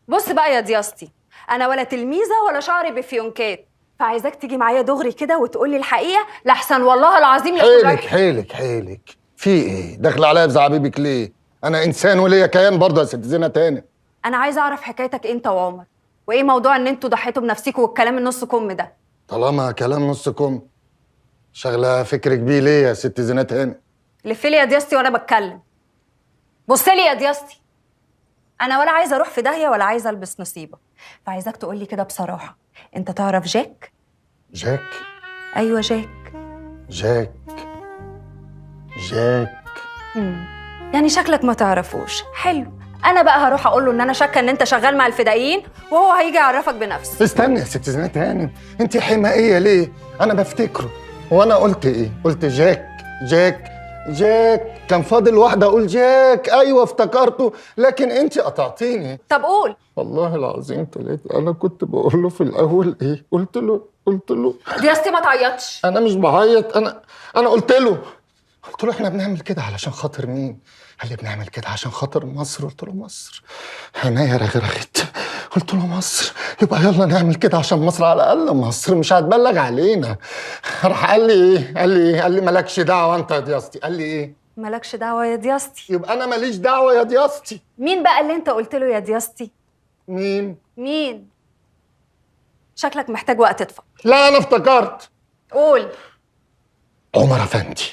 بص بقى يا دياستي، انا ولا تلميذه ولا شعري بفيونكات، فعايزاك تيجي معايا دغري كده وتقولي الحقيقه لحسن والله العظيم يكون حيلك رايح. حيلك حيلك، في ايه؟ داخله عليا بزعبيبك ليه؟ انا انسان وليا كيان برضه يا ست زينه تاني. انا عايزه اعرف حكايتك انت وعمر، وايه موضوع ان انتوا ضحيتوا بنفسكم والكلام النص كم ده. طالما كلام نص كم، شغله فكرك بيه ليه يا ست زينه تاني؟ لفلي يا دياستي وانا بتكلم. بص لي يا دياستي، انا ولا عايزه اروح في داهيه ولا عايزه البس نصيبه، فعايزاك تقولي كده بصراحه، انت تعرف جاك؟ جاك؟ ايوه جاك. جاك جاك. يعني شكلك ما تعرفوش. حلو، انا بقى هروح اقول له ان انا شاكه ان انت شغال مع الفدائيين، وهو هيجي يعرفك بنفسه. استني يا ست زينه تاني، انت حمائيه ليه؟ انا بفتكره. وانا قلت ايه؟ قلت جاك جاك جاك، كان فاضل واحده اقول جاك. ايوه افتكرته، لكن انت قطعتيني. طب قول. والله العظيم ثلاثة، أنا كنت بقول له في الأول إيه؟ قلت له دياستي ما تعيطش. أنا مش بعيط، أنا قلت له إحنا بنعمل كده علشان خاطر مين؟ قال لي بنعمل كده عشان خاطر مصر. قلت له مصر؟ عينيا رغرغت. قلت له مصر، يبقى يلا نعمل كده عشان مصر، على الأقل مصر مش هتبلغ علينا. راح قال لي إيه؟ قال لي مالكش دعوة أنت يا دياستي. قال لي إيه؟ مالكش دعوه يا دياستي. يبقى أنا ماليش دعوة يا دياستي. مين بقى اللي انت قلت له يا دياستي؟ مين؟ شكلك محتاج وقت تفكر. لا أنا افتكرت. قول. عمر أفندي.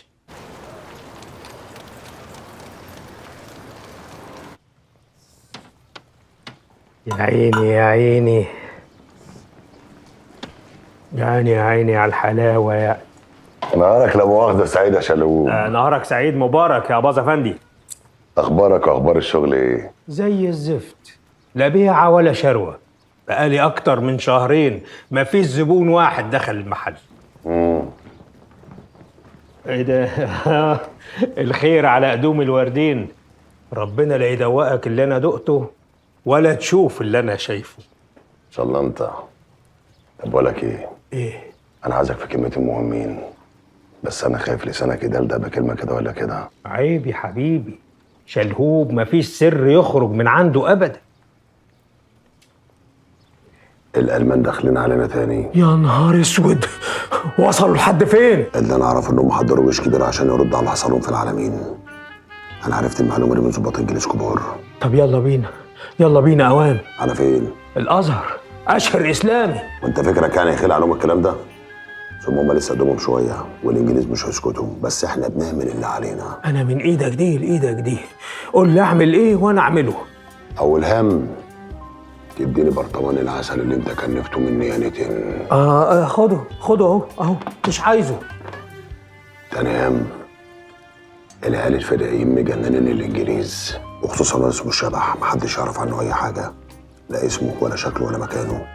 يا عيني يا عيني يا عيني على الحلاوة يا نهارك لا مؤاخذة سعيد يا شلوم. نهارك سعيد مبارك يا باظ افندي. اخبارك واخبار الشغل ايه؟ زي الزفت، لا بيعة ولا شروة. بقالي أكتر من شهرين مفيش زبون واحد دخل المحل. ايه ده؟ الخير على قدوم الوردين. ربنا لا يدوقك اللي أنا دقته ولا تشوف اللي أنا شايفه. ان شاء الله. انت طب بقول لك ايه؟ ايه؟ انا عايزك في كلمتين مهمين، بس انا خايف لسانك يدلدق بكلمه كده ولا كده. عيب يا حبيبي، شلهوب مفيش سر يخرج من عنده أبدا. الالمان داخلين علينا تاني. يا نهار اسود، وصلوا لحد فين؟ اللي انا اعرفه انهم حضروا جيش كبير عشان يردوا على اللي حصل لهم في العالمين. انا عرفت المعلومه دي من ظباط انجليز كبار. طب يلا بينا، يلا بينا اوان. على فين؟ الازهر، اشهر اسلامي. وانت فكرك يعني يخيل عليهم الكلام ده؟ ثم هم لسه قدامهم شويه والانجليز مش هيسكتوا، بس احنا بنعمل اللي علينا. انا من ايدك دي لايدك دي، قول لي اعمل ايه وانا اعمله. اول هم تديني برطمان العسل اللي انت كنفته مني يا نتن. خده اهو مش عايزه. تاني هم العيال الفدائيين مجننين الانجليز، وخصوصا ناس اسمه الشبح، محدش يعرف عنه اي حاجه، لا اسمه ولا شكله ولا مكانه.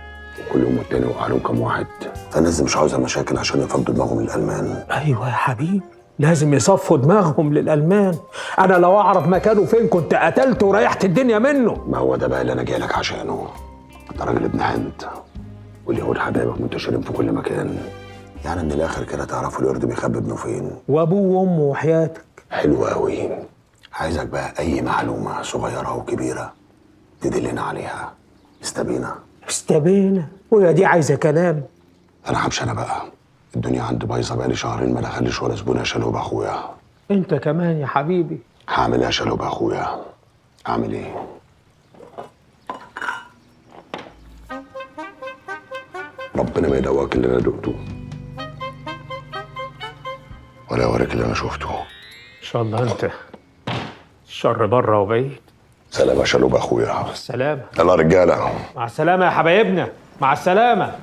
وكل يوم والتاني وقع لهم كام واحد، فالناس دي مش عاوزه مشاكل عشان يفضوا دماغهم للالمان. ايوه يا حبيبي، لازم يصفوا دماغهم للالمان. انا لو اعرف مكانه فين كنت قتلته وريحت الدنيا منه. ما هو ده بقى اللي انا جاي لك عشانه. انت راجل ابن هند، واليهود حبايبك منتشرين في كل مكان، يعني من الاخر كده تعرفوا القرد بيخبي ابنه فين. وابوه وامه وحياتك. حلو قوي. عايزك بقى اي معلومه صغيره او كبيره تدلنا عليها. استبينا ويا دي عايزه كلام. انا همشي انا بقى، الدنيا عندي بايظه بقالي شهرين، ما دخلش ولا زبون يا شلوب اخويا. انت كمان يا حبيبي. هعمل ايه يا شلوب اخويا؟ اعمل ايه؟ ربنا ما يدوقك اللي انا دقته ولا يوريك اللي انا شفته. ان شاء الله. انت الشر بره وبعيد. سلام يا شلوب اخويا. السلامة. يلا رجاله. مع السلامة يا حبايبنا، مع السلامة.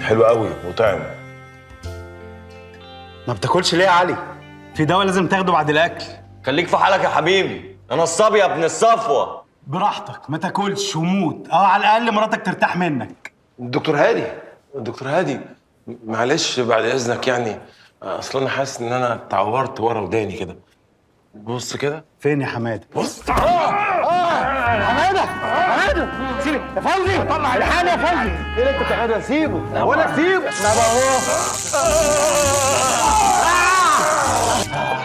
حلو قوي وطعم. ما بتاكلش ليه يا علي؟ في دواء لازم تاخده بعد الاكل. خليك في حالك يا حبيبي، انا الصبي يا ابن الصفوه. براحتك، ما تاكلش وموت، على الاقل مراتك ترتاح منك. دكتور هادي معلش بعد اذنك يعني، اصل انا حاسس ان انا اتعورت ورا وداني كده. بص كده. فين يا حماده؟ بص. حماده سيبي يا فوزي، طلع الحاله يا فوزي. ايه اللي انت بتعمله؟ سيبه ولا سيبه. ما بقى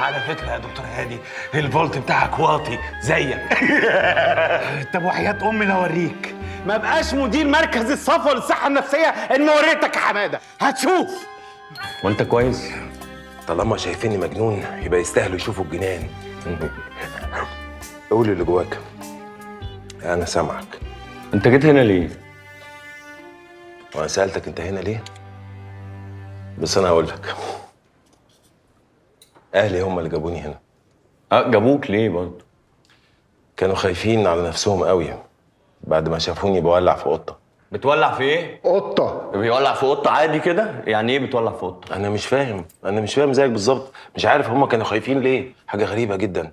على فكره يا دكتور هادي، الفولت بتاعك واطي زيك. طب وحياه امي لا اوريك، ما بقاش مدير مركز الصفوه للصحه النفسيه ان وريتك يا حماده، هتشوف. وانت كويس؟ طالما شايفيني مجنون يبقى يستاهلوا يشوفوا الجنان. قول اللي جواك، انا سامعك. انت جيت هنا ليه؟ وانا سالتك انت هنا ليه؟ بس انا هقول لك، اهلي هم اللي جابوني هنا. جابوك ليه برضه؟ كانوا خايفين على نفسهم قوي بعد ما شافوني بولع في قطه. بتولع في ايه؟ قطه. بيولع في قطه عادي كده؟ يعني ايه بتولع في قطه؟ انا مش فاهم زيك بالظبط، مش عارف هم كانوا خايفين ليه. حاجه غريبه جدا.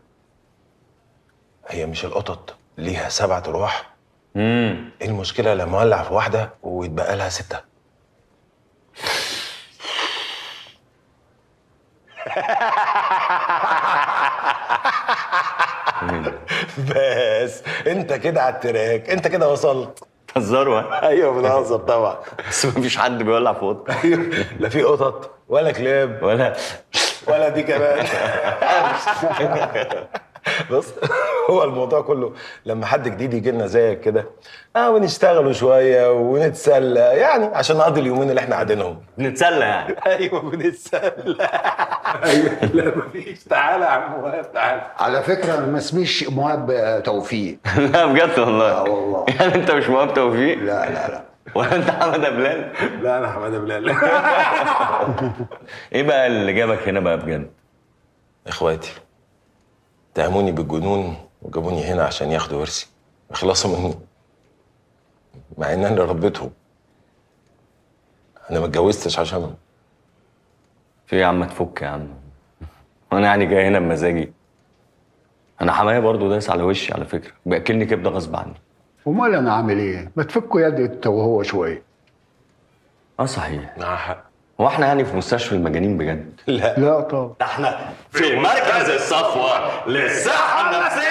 هي مش القطط ليها 7 أرواح؟ ايه المشكله لما اولع في واحده ويتبقى لها 6؟ بس انت كده على التراك، انت كده وصلت. بتهزروا؟ ايوه بنهزر طبعا. بس مفيش حد بيولع في قطه. لا في قطط ولا كلاب ولا دي كمان. بص، هو الموضوع كله لما حد جديد يجي لنا زيك كده ونشتغلوا شويه ونتسلى، يعني عشان نقضي اليومين اللي احنا قاعدينهم. بنتسلى يعني؟ ايوه بنتسلى. ايوه. لا مفيش. تعالى يا عم مهاب، تعالى. على فكرة أنا ما اسميش مهاب توفيق. لا بجد والله؟ اه والله. يعني انت مش مهاب توفيق؟ لا. ولا انت حماده بلال؟ لا انا حماده بلال. ايه بقى اللي جابك هنا بقى بجد؟ اخواتي اتهموني بالجنون وجابوني هنا عشان ياخدوا ورثي يخلصوا مني، مع ان انا ربيتهم. انا ما اتجوزتش عشانهم. في يا عم تفك يا عم، وانا يعني جاي هنا بمزاجي؟ انا حماية برضه دايس على وشي على فكره، بياكلني كبده غصب عني. ومال أنا عامل إيه؟ ما تفكوا يد أنت وهو شوية. صحيح. معاه حق. هو احنا يعني في مستشفى المجانين بجد؟ لا طبعا. احنا في مركز الصفوة للصحة النفسية.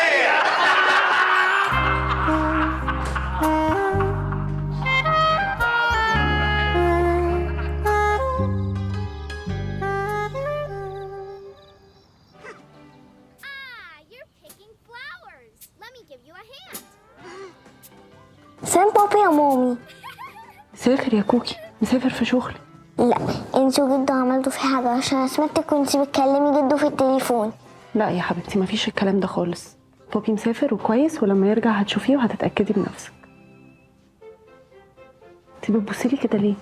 فين بابي يا مامي؟ مسافر يا كوكي، مسافر في شغل. لا انتوا وجدو عملتوا في حاجة، عشان انا سمعتك كنتي بتكلمي جدو في التليفون. لا يا حبيبتي مفيش الكلام ده خالص. بابي مسافر وكويس، ولما يرجع هتشوفيه وهتتأكدي بنفسك. انتي بتبصيلي كده ليه؟